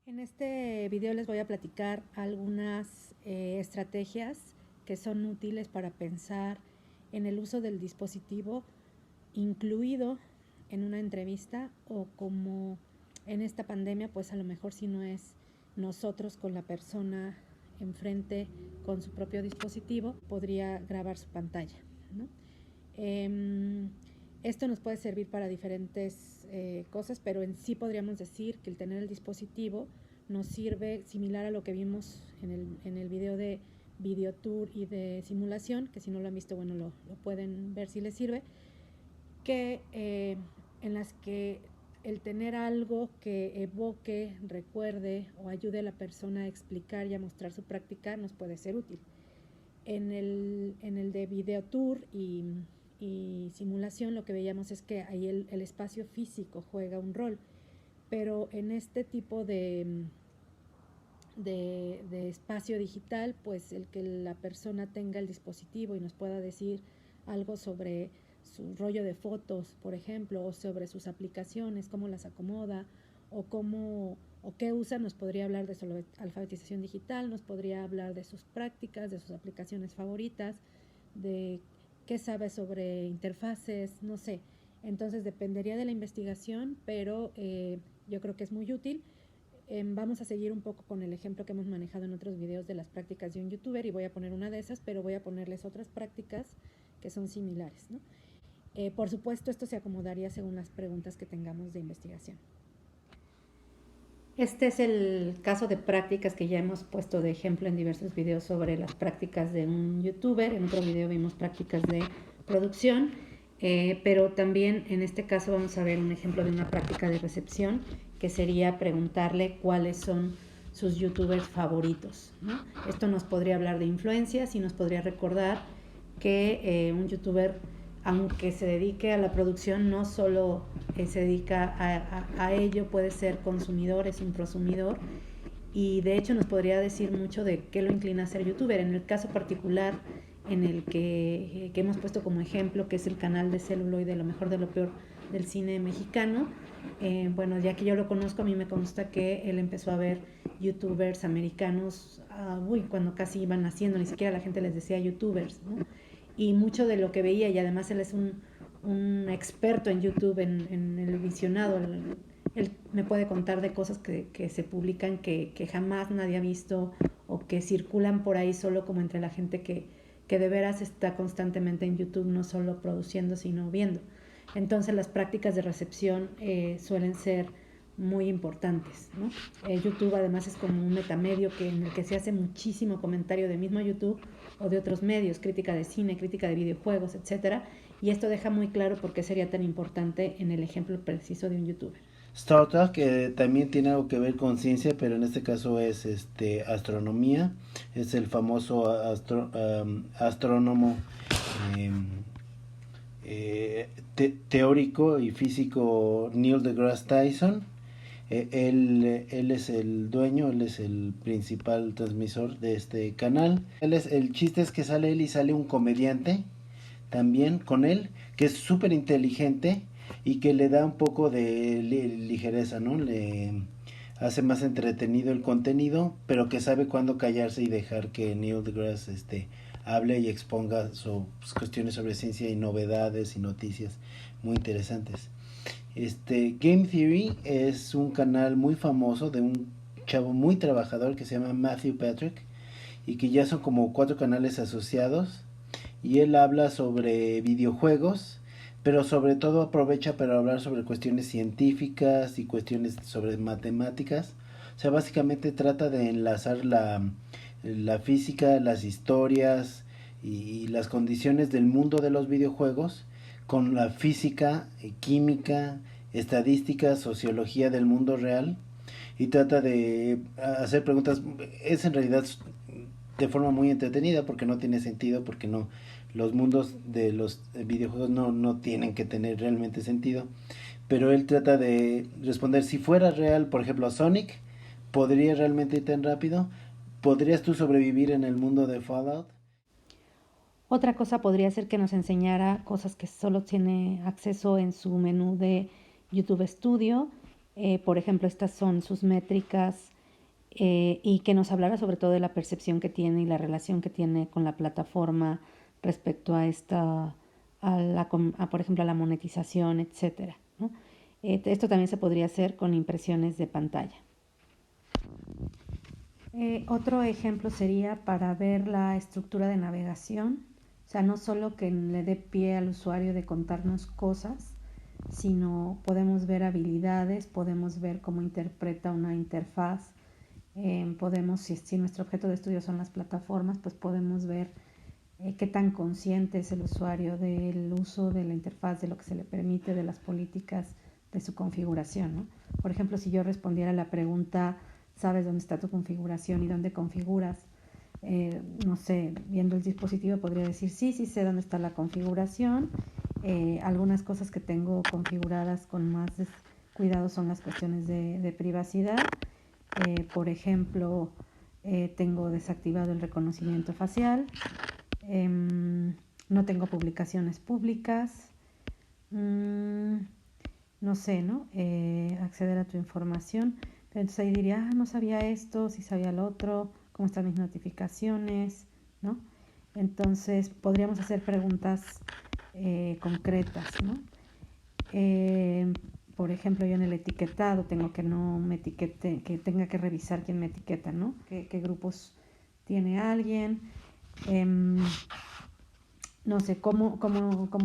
En este video les voy a platicar algunas estrategias que son útiles para pensar en el uso del dispositivo incluido en una entrevista o como en esta pandemia, pues a lo mejor si no es nosotros con la persona enfrente con su propio dispositivo, podría grabar su pantalla, ¿no? Esto nos puede servir para diferentes cosas, pero en sí podríamos decir que el tener el dispositivo nos sirve similar a lo que vimos en el video de video tour y de simulación, que si no lo han visto, bueno, lo pueden ver si les sirve, que en las que el tener algo que evoque, recuerde o ayude a la persona a explicar y a mostrar su práctica nos puede ser útil. En el de video tour y simulación lo que veíamos es que ahí el espacio físico juega un rol, pero en este tipo de espacio digital, pues el que la persona tenga el dispositivo y nos pueda decir algo sobre su rollo de fotos, por ejemplo, o sobre sus aplicaciones, cómo las acomoda o qué usa, nos podría hablar de su alfabetización digital, nos podría hablar de sus prácticas, de sus aplicaciones favoritas, de qué sabe sobre interfaces, no sé. Entonces dependería de la investigación, pero yo creo que es muy útil. Vamos a seguir un poco con el ejemplo que hemos manejado en otros videos de las prácticas de un youtuber y voy a poner una de esas, pero voy a ponerles otras prácticas que son similares, ¿no? Por supuesto, esto se acomodaría según las preguntas que tengamos de investigación. Este es el caso de prácticas que ya hemos puesto de ejemplo en diversos videos sobre las prácticas de un youtuber. En otro video vimos prácticas de producción, pero también en este caso vamos a ver un ejemplo de una práctica de recepción, que sería preguntarle cuáles son sus youtubers favoritos, ¿no? Esto nos podría hablar de influencias y nos podría recordar que un youtuber, aunque se dedique a la producción, no solo se dedica a ello, puede ser consumidor, es un prosumidor, y de hecho nos podría decir mucho de qué lo inclina a ser youtuber. En el caso particular en el que hemos puesto como ejemplo, que es el canal de Celuloide, lo mejor de lo peor del cine mexicano, bueno, ya que yo lo conozco, a mí me consta que él empezó a ver youtubers americanos, cuando casi iban naciendo, ni siquiera la gente les decía youtubers, ¿no? Y mucho de lo que veía, y además él es un experto en YouTube, en el visionado, él me puede contar de cosas que se publican que jamás nadie ha visto o que circulan por ahí solo como entre la gente que de veras está constantemente en YouTube, no solo produciendo sino viendo. Entonces las prácticas de recepción suelen ser muy importantes, ¿no? YouTube además es como un metamedio en el que se hace muchísimo comentario de mismo YouTube o de otros medios, crítica de cine, crítica de videojuegos, etcétera, y esto deja muy claro por qué sería tan importante en el ejemplo preciso de un youtuber. Star Trek también tiene algo que ver con ciencia, pero en este caso es astronomía. Es el famoso astrónomo eh, teórico y físico Neil deGrasse Tyson. Él es el dueño, él es el principal transmisor de este canal. El chiste es que sale él y sale un comediante también con él, que es súper inteligente y que le da un poco de ligereza, ¿no? Le hace más entretenido el contenido, pero que sabe cuándo callarse y dejar que Neil deGrasse hable y exponga cuestiones sobre ciencia y novedades y noticias muy interesantes. Game Theory es un canal muy famoso de un chavo muy trabajador que se llama Matthew Patrick y que ya son como 4 canales asociados, y él habla sobre videojuegos, pero sobre todo aprovecha para hablar sobre cuestiones científicas y cuestiones sobre matemáticas. O sea, básicamente trata de enlazar la física, las historias y las condiciones del mundo de los videojuegos con la física, química, estadística, sociología del mundo real, y trata de hacer preguntas. Es en realidad de forma muy entretenida porque no tiene sentido, porque no, los mundos de los videojuegos no tienen que tener realmente sentido, pero él trata de responder: si fuera real, por ejemplo, Sonic, ¿podría realmente ir tan rápido? ¿Podrías tú sobrevivir en el mundo de Fallout? Otra cosa podría ser que nos enseñara cosas que solo tiene acceso en su menú de YouTube Studio. Por ejemplo, estas son sus métricas y que nos hablara sobre todo de la percepción que tiene y la relación que tiene con la plataforma respecto a por ejemplo, a la monetización, etcétera, ¿no? Esto también se podría hacer con impresiones de pantalla. Otro ejemplo sería para ver la estructura de navegación, o sea, no solo que le dé pie al usuario de contarnos cosas, sino podemos ver habilidades, podemos ver cómo interpreta una interfaz, podemos, si nuestro objeto de estudio son las plataformas, pues podemos ver qué tan consciente es el usuario del uso de la interfaz, de lo que se le permite, de las políticas, de su configuración, ¿no? Por ejemplo, si yo respondiera a la pregunta, ¿sabes dónde está tu configuración y dónde configuras? No sé, viendo el dispositivo podría decir, sí, sí sé dónde está la configuración. Algunas cosas que tengo configuradas con más cuidado son las cuestiones de privacidad. Por ejemplo, tengo desactivado el reconocimiento facial. No tengo publicaciones públicas. No sé, ¿no? Acceder a tu información. Entonces ahí diría, no sabía esto, sí sabía lo otro, cómo están mis notificaciones, ¿no? Entonces podríamos hacer preguntas concretas, ¿no? Por ejemplo, yo en el etiquetado tengo que no me etiquete, que tenga que revisar quién me etiqueta, ¿no? ¿Qué grupos tiene alguien? No sé, cómo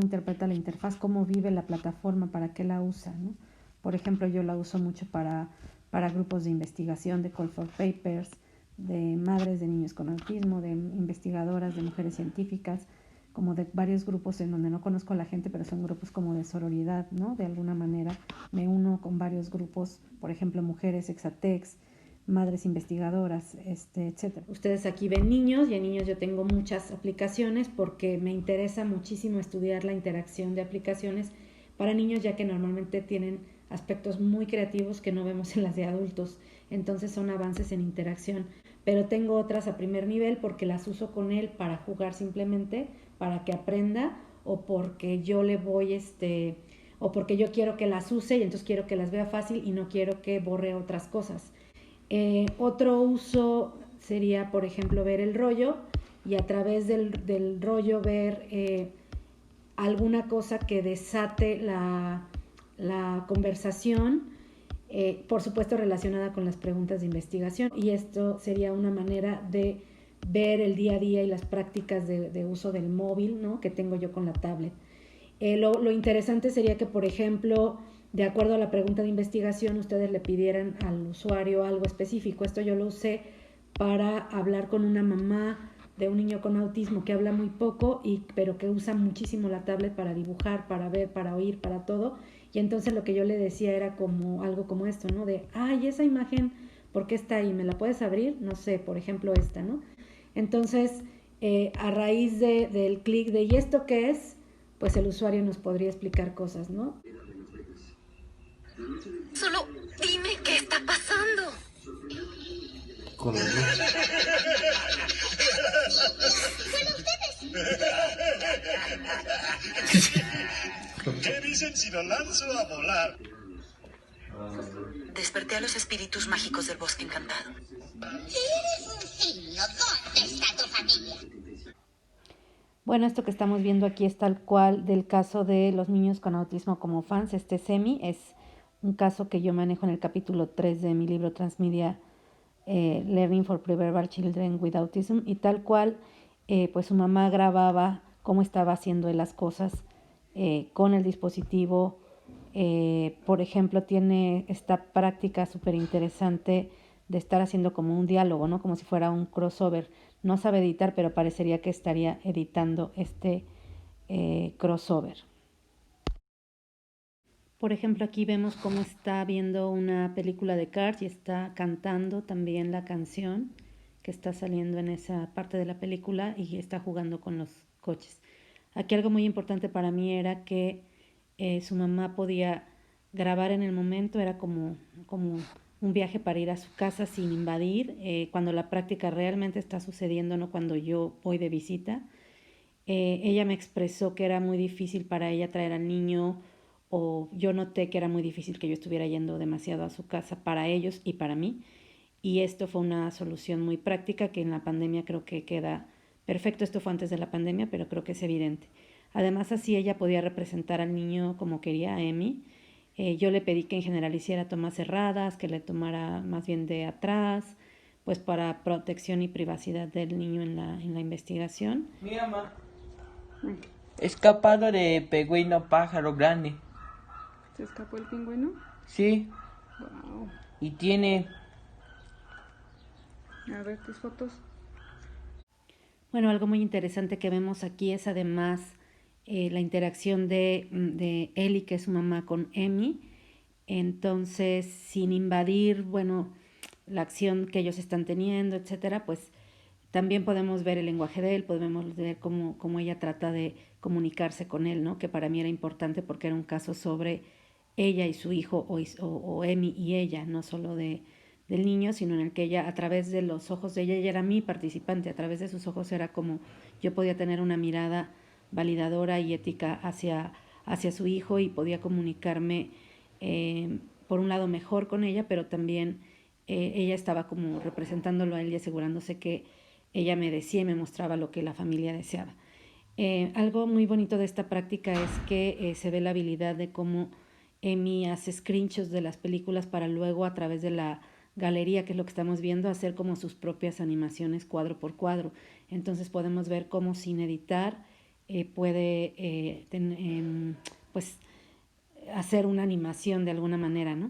interpreta la interfaz, cómo vive la plataforma, para qué la usa, ¿no? Por ejemplo, yo la uso mucho para grupos de investigación, de call for papers, de madres de niños con autismo, de investigadoras, de mujeres científicas, como de varios grupos en donde no conozco a la gente, pero son grupos como de sororidad, ¿no? De alguna manera me uno con varios grupos, por ejemplo, mujeres Exatex, madres investigadoras, etcétera. Ustedes aquí ven niños, y en niños yo tengo muchas aplicaciones porque me interesa muchísimo estudiar la interacción de aplicaciones para niños, ya que normalmente tienen aspectos muy creativos que no vemos en las de adultos. Entonces son avances en interacción. Pero tengo otras a primer nivel porque las uso con él para jugar simplemente, para que aprenda, o porque yo le voy o porque yo quiero que las use y entonces quiero que las vea fácil y no quiero que borre otras cosas. Otro uso sería, por ejemplo, ver el rollo y a través del rollo ver alguna cosa que desate la conversación, por supuesto relacionada con las preguntas de investigación, y esto sería una manera de ver el día a día y las prácticas de uso del móvil, ¿no? Que tengo yo con la tablet. Lo interesante sería que, por ejemplo, de acuerdo a la pregunta de investigación, ustedes le pidieran al usuario algo específico. Esto yo lo usé para hablar con una mamá de un niño con autismo que habla muy poco, pero que usa muchísimo la tablet para dibujar, para ver, para oír, para todo. Y entonces lo que yo le decía era como algo como esto, ¿no? De, ay, esa imagen, ¿por qué está ahí? ¿Me la puedes abrir? No sé, por ejemplo esta, ¿no? Entonces, a raíz del clic de, ¿y esto qué es? Pues el usuario nos podría explicar cosas, ¿no? Solo dime qué está pasando. Con la luz. ¿Qué dicen si lo lanzo a volar? Desperté a los espíritus mágicos del bosque encantado. Si eres un simio, ¿dónde está tu familia? Bueno, esto que estamos viendo aquí es tal cual del caso de los niños con autismo como fans. Este Semi es un caso que yo manejo en el capítulo 3 de mi libro Transmedia, Learning for Preverbal Children with Autism, y tal cual, pues su mamá grababa cómo estaba haciendo él las cosas con el dispositivo. Por ejemplo, tiene esta práctica súper interesante de estar haciendo como un diálogo, ¿no? Como si fuera un crossover. No sabe editar, pero parecería que estaría editando este crossover. Por ejemplo, aquí vemos cómo está viendo una película de Cars y está cantando también la canción que está saliendo en esa parte de la película y está jugando con los coches. Aquí algo muy importante para mí era que su mamá podía grabar en el momento, era como un viaje para ir a su casa sin invadir, cuando la práctica realmente está sucediendo, no cuando yo voy de visita. Ella me expresó que era muy difícil para ella traer al niño, o yo noté que era muy difícil que yo estuviera yendo demasiado a su casa para ellos y para mí. y esto fue una solución muy práctica que en la pandemia creo que queda perfecto. Esto fue antes de la pandemia, pero creo que es evidente. Además, así ella podía representar al niño como quería a Emmy. Yo le pedí que en general hiciera tomas cerradas, que le tomara más bien de atrás, pues para protección y privacidad del niño en la investigación. Mi mamá. Escapado de pingüino pájaro grande. ¿Se escapó el pingüino? Sí, Wow. y tiene... A ver tus fotos. Bueno, algo muy interesante que vemos aquí es además la interacción de Ellie, que es su mamá, con Emmy. Entonces, sin invadir, bueno, la acción que ellos están teniendo, etcétera, pues también podemos ver el lenguaje de él, podemos ver cómo ella trata de comunicarse con él, ¿no? Que para mí era importante porque era un caso sobre ella y su hijo, o Emmy y ella, no solo del niño, sino en el que ella, a través de los ojos de ella, ella era mi participante, a través de sus ojos era como yo podía tener una mirada validadora y ética hacia su hijo y podía comunicarme, por un lado, mejor con ella, pero también ella estaba como representándolo a él y asegurándose que ella me decía y me mostraba lo que la familia deseaba. Algo muy bonito de esta práctica es que se ve la habilidad de cómo Emmy hace screenshots de las películas para luego, a través de la galería, que es lo que estamos viendo, hacer como sus propias animaciones cuadro por cuadro. Entonces podemos ver cómo sin editar puede pues hacer una animación de alguna manera, ¿no?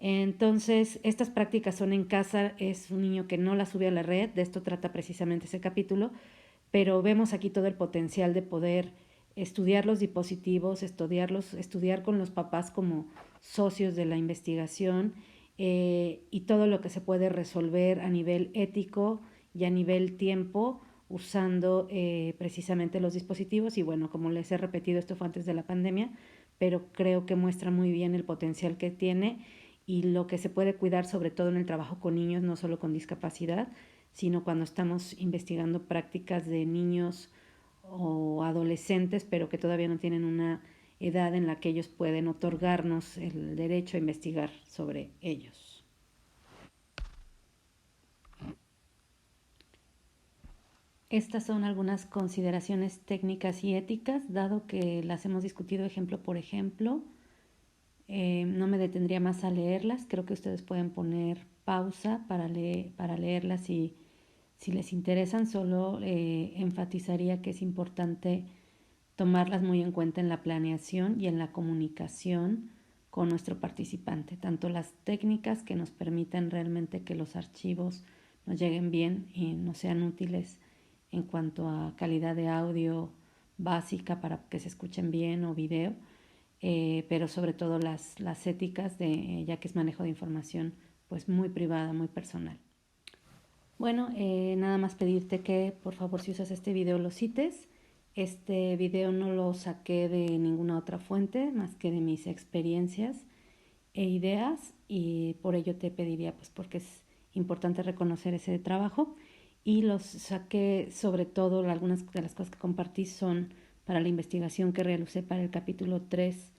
Entonces, estas prácticas son en casa, es un niño que no la sube a la red, de esto trata precisamente ese capítulo, pero vemos aquí todo el potencial de poder estudiar los dispositivos, estudiar con los papás como socios de la investigación, y todo lo que se puede resolver a nivel ético y a nivel tiempo usando precisamente los dispositivos. Y bueno, como les he repetido, esto fue antes de la pandemia, pero creo que muestra muy bien el potencial que tiene y lo que se puede cuidar, sobre todo en el trabajo con niños, no solo con discapacidad, sino cuando estamos investigando prácticas de niños o adolescentes, pero que todavía no tienen una edad en la que ellos pueden otorgarnos el derecho a investigar sobre ellos. Estas son algunas consideraciones técnicas y éticas, dado que las hemos discutido ejemplo por ejemplo. No me detendría más a leerlas, creo que ustedes pueden poner pausa para leerlas si les interesan. Solo enfatizaría que es importante tomarlas muy en cuenta en la planeación y en la comunicación con nuestro participante, tanto las técnicas que nos permitan realmente que los archivos nos lleguen bien y nos sean útiles en cuanto a calidad de audio básica para que se escuchen bien, o video, pero sobre todo las éticas, ya que es manejo de información pues muy privada, muy personal. Bueno, nada más pedirte que por favor, si usas este video, lo cites. Este video no lo saqué de ninguna otra fuente más que de mis experiencias e ideas, y por ello te pediría, pues porque es importante reconocer ese trabajo, y los saqué sobre todo, algunas de las cosas que compartí son para la investigación que realicé para el capítulo 3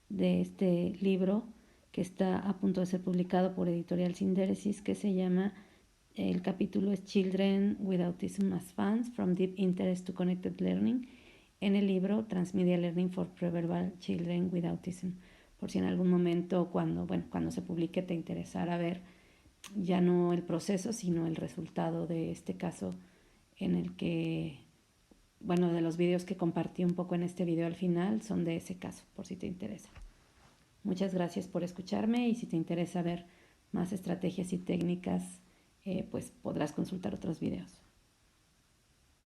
de este libro que está a punto de ser publicado por Editorial Sindéresis, que se llama, el capítulo es Children with Autism as Fans, From Deep Interest to Connected Learning, en el libro Transmedia Learning for Preverbal Children with Autism. Por si en algún momento, cuando se publique, te interesara ver ya no el proceso, sino el resultado de este caso, en el que, de los videos que compartí un poco en este video al final, son de ese caso, por si te interesa. Muchas gracias por escucharme, y si te interesa ver más estrategias y técnicas, pues podrás consultar otros videos.